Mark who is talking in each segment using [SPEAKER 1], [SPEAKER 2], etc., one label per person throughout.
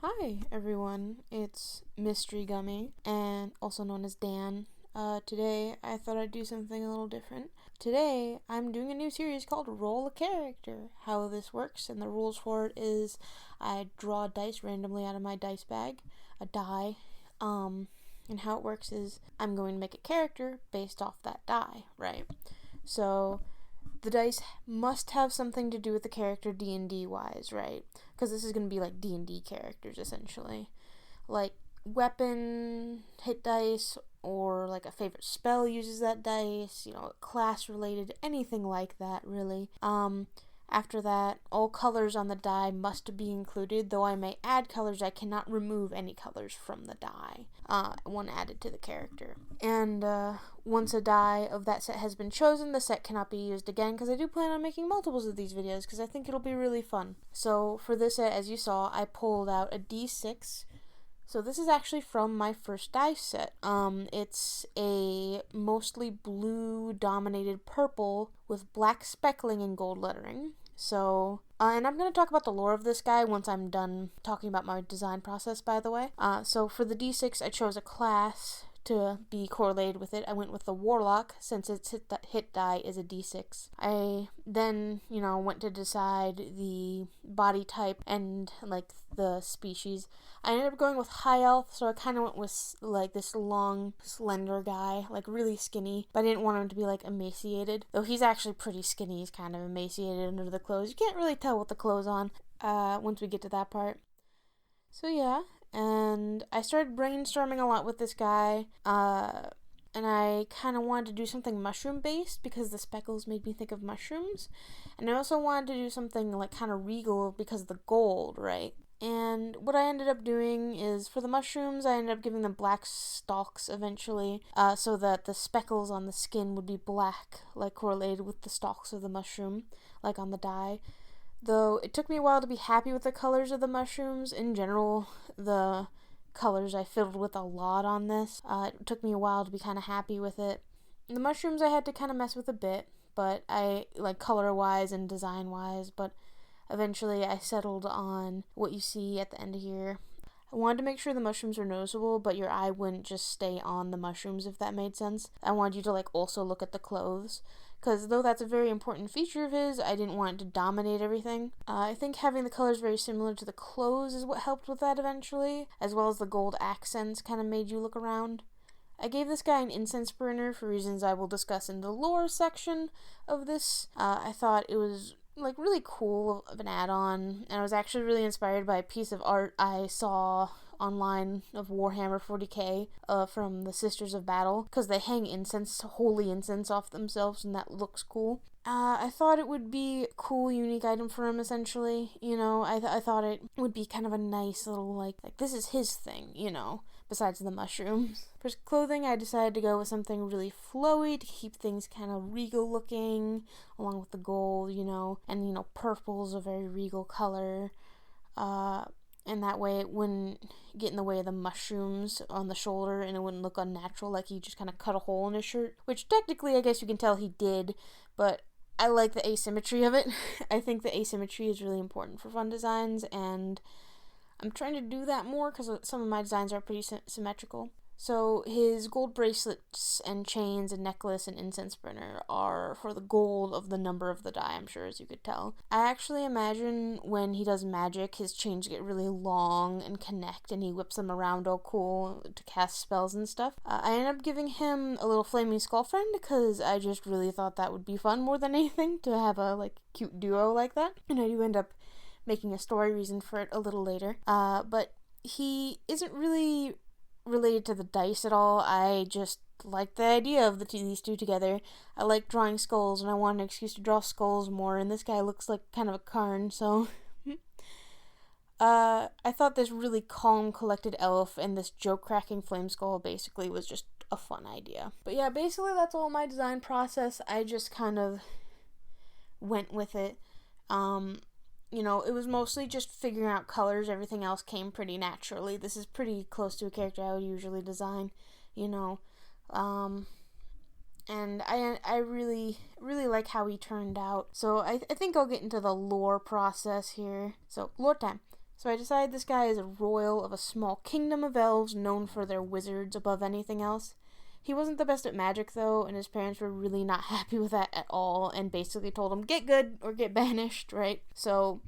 [SPEAKER 1] Hi everyone, it's Mystery Gummy, and also known as Dan. Today I thought I'd do something a little different. Today I'm doing a new series called Roll a Character. How this works and the rules for it is I draw dice randomly out of my dice bag, a die, and how it works is I'm going to make a character based off that die, right? So the dice must have something to do with the character D&D wise, right? Because this is going to be like D&D characters essentially. Like weapon hit dice, or like a favorite spell uses that dice, class related, anything like that really. After that, all colors on the die must be included, though I may add colors, I cannot remove any colors from the die, one added to the character. And once a die of that set has been chosen, the set cannot be used again, because I do plan on making multiples of these videos, because I think it'll be really fun. So for this set, as you saw, I pulled out a D6. So this is actually from my first dice set. It's a mostly blue-dominated purple with black speckling and gold lettering. So, and I'm going to talk about the lore of this guy once I'm done talking about my design process, by the way. So for the D6, I chose a class to be correlated with it. I went with the Warlock, since its hit die is a D6. I then, went to decide the body type and, the species. I ended up going with High Elf, so I kind of went with, this long, slender guy, really skinny, but I didn't want him to be, emaciated. Though he's actually pretty skinny, he's kind of emaciated under the clothes. You can't really tell with the clothes on, once we get to that part. So, yeah. And I started brainstorming a lot with this guy, and I kind of wanted to do something mushroom-based because the speckles made me think of mushrooms. And I also wanted to do something, kind of regal because of the gold, right? And what I ended up doing is, for the mushrooms, I ended up giving them black stalks eventually, so that the speckles on the skin would be black, correlated with the stalks of the mushroom, on the die. Though it took me a while to be happy with the colors of the mushrooms. In general, the colors I fiddled with a lot on this. It took me a while to be kind of happy with it. The mushrooms I had to kind of mess with a bit, but color-wise and design-wise, but eventually I settled on what you see at the end of here. I wanted to make sure the mushrooms were noticeable, but your eye wouldn't just stay on the mushrooms, if that made sense. I wanted you to also look at the clothes, because though that's a very important feature of his, I didn't want it to dominate everything. I think having the colors very similar to the clothes is what helped with that eventually, as well as the gold accents kind of made you look around. I gave this guy an incense burner for reasons I will discuss in the lore section of this. I thought it was really cool of an add-on, and I was actually really inspired by a piece of art I saw online of Warhammer 40k from the Sisters of Battle, because they hang incense, holy incense, off themselves, and that looks cool. I thought it would be a cool, unique item for him, essentially. I thought it would be kind of a nice little, this is his thing, besides the mushrooms. For clothing, I decided to go with something really flowy to keep things kind of regal looking, along with the gold, and, purple's a very regal color. And that way it wouldn't get in the way of the mushrooms on the shoulder, and it wouldn't look unnatural, like he just kind of cut a hole in his shirt, which technically I guess you can tell he did, but I like the asymmetry of it. I think the asymmetry is really important for fun designs, and I'm trying to do that more because some of my designs are pretty symmetrical. So his gold bracelets and chains and necklace and incense burner are for the gold of the number of the die, I'm sure, as you could tell. I actually imagine when he does magic, his chains get really long and connect, and he whips them around all cool to cast spells and stuff. I ended up giving him a little flaming skull friend because I just really thought that would be fun more than anything, to have a cute duo like that. And I do end up making a story reason for it a little later. But he isn't really related to the dice at all. I just like the idea of these two together. I like drawing skulls, and I want an excuse to draw skulls more, and this guy looks like kind of a carn, so I thought this really calm, collected elf and this joke-cracking flame skull basically was just a fun idea. But yeah, basically that's all my design process. I just kind of went with it. It was mostly just figuring out colors. Everything else came pretty naturally. This is pretty close to a character I would usually design, and I really, really like how he turned out. So I think I'll get into the lore process here. So, lore time. So I decided this guy is a royal of a small kingdom of elves known for their wizards above anything else. He wasn't the best at magic, though, and his parents were really not happy with that at all, and basically told him, get good or get banished, right? So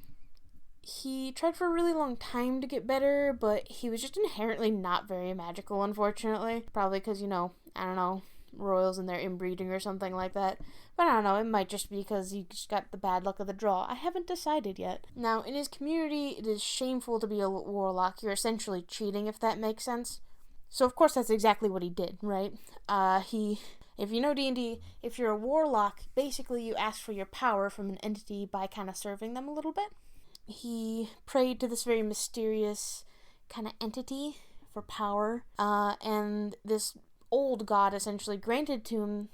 [SPEAKER 1] he tried for a really long time to get better, but he was just inherently not very magical, unfortunately. Probably because, I don't know, royals and their inbreeding or something like that. But I don't know, it might just be because he just got the bad luck of the draw. I haven't decided yet. Now, in his community, it is shameful to be a warlock. You're essentially cheating, if that makes sense. So, of course, that's exactly what he did, right? If you know D&D, if you're a warlock, basically you ask for your power from an entity by kind of serving them a little bit. He prayed to this very mysterious kind of entity for power, and this old god essentially granted to him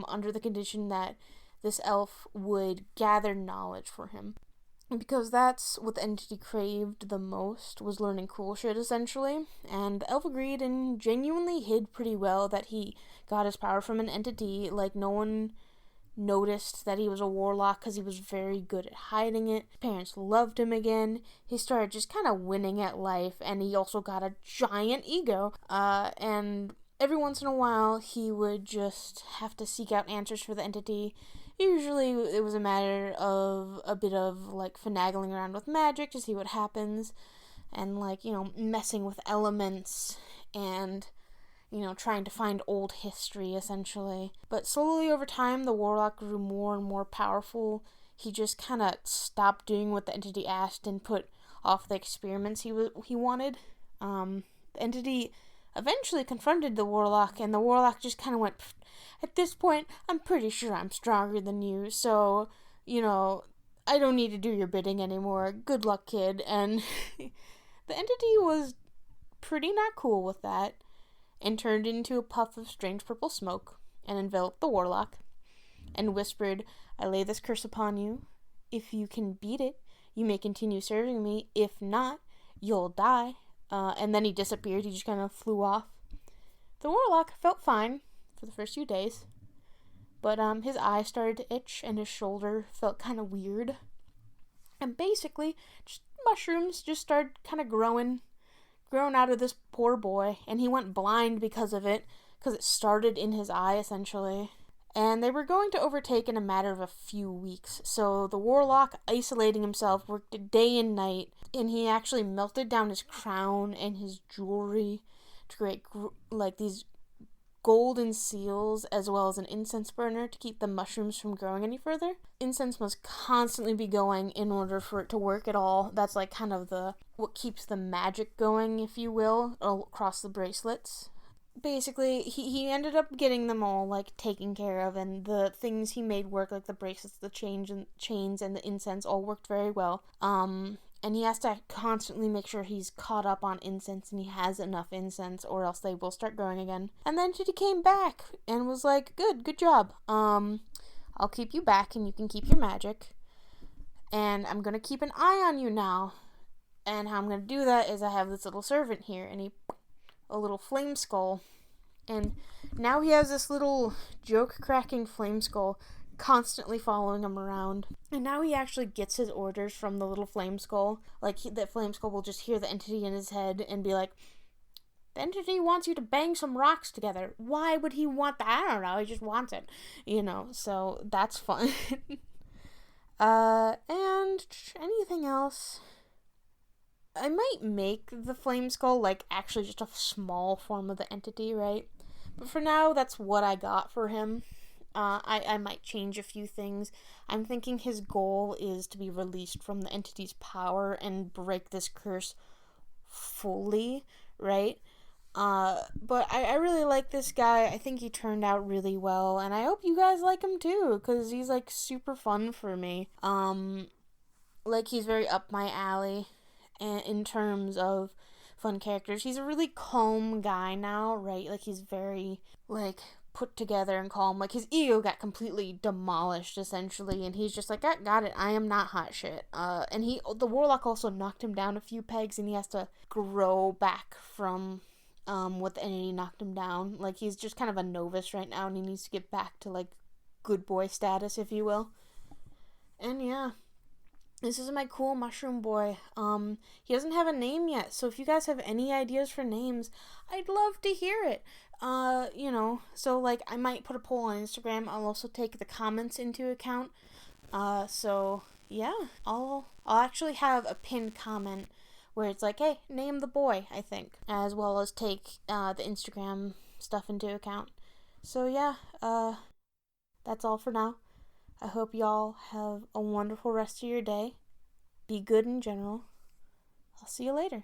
[SPEAKER 1] under the condition that this elf would gather knowledge for him. Because that's what the entity craved the most, was learning cool shit, essentially. And the elf agreed and genuinely hid pretty well that he got his power from an entity. Like, no one noticed that he was a warlock because he was very good at hiding it. His parents loved him again. He started just kind of winning at life, and he also got a giant ego. And every once in a while, he would just have to seek out answers for the entity. Usually, it was a matter of a bit of, like, finagling around with magic to see what happens, and, like, messing with elements, and trying to find old history, essentially. But slowly over time, the warlock grew more and more powerful. He just kind of stopped doing what the entity asked and put off the experiments he wanted. The entity eventually confronted the warlock, and the warlock just kind of went, at this point, I'm pretty sure I'm stronger than you, so, I don't need to do your bidding anymore. Good luck, kid. And the entity was pretty not cool with that, and turned into a puff of strange purple smoke, and enveloped the warlock, and whispered, I lay this curse upon you. If you can beat it, you may continue serving me. If not, you'll die. And then he disappeared. He just kind of flew off. The warlock felt fine for the first few days, but his eye started to itch, and his shoulder felt kind of weird. And basically, just mushrooms just started kind of growing out of this poor boy, and he went blind because of it, because it started in his eye, essentially. And they were going to overtake in a matter of a few weeks, so the warlock, isolating himself, worked day and night, and he actually melted down his crown and his jewelry to create, these golden seals, as well as an incense burner to keep the mushrooms from growing any further. Incense must constantly be going in order for it to work at all. That's like kind of what keeps the magic going, if you will, across the bracelets. Basically, he ended up getting them all, like, taken care of, and the things he made work, like the bracelets, the chains, and the incense all worked very well. And he has to constantly make sure he's caught up on incense and he has enough incense, or else they will start growing again. And then he came back and was like, good job. I'll keep you back and you can keep your magic. And I'm gonna keep an eye on you now. And how I'm gonna do that is I have this little servant here, and a little flame skull. And now he has this little joke-cracking flame skull constantly following him around. And now he actually gets his orders from the little flame skull. Like, that flame skull will just hear the entity in his head and be like, the entity wants you to bang some rocks together. Why would he want that? I don't know, he just wants it. So that's fun. And anything else? I might make the flame skull, like, actually just a small form of the entity, right? But for now, that's what I got for him. I might change a few things. I'm thinking his goal is to be released from the entity's power and break this curse fully, right? But I really like this guy. I think he turned out really well, and I hope you guys like him too, because he's, like, super fun for me. He's very up my alley in terms of fun characters. He's a really calm guy now, right? Like, he's very, like, put together and calm. Like, his ego got completely demolished, essentially, and he's just like, got it, I am not hot shit. And the warlock also knocked him down a few pegs, and he has to grow back from what the entity knocked him down. Like, he's just kind of a novice right now, and he needs to get back to, like, good boy status, if you will. And yeah, This is my cool mushroom boy. He doesn't have a name yet, so if you guys have any ideas for names, I'd love to hear it. So like I might put a poll on Instagram. I'll also take the comments into account. So yeah, I'll actually have a pinned comment where it's like, hey, name the boy, I think, as well as take the Instagram stuff into account. So yeah, that's all for now. I hope y'all have a wonderful rest of your day. Be good in general. I'll see you later.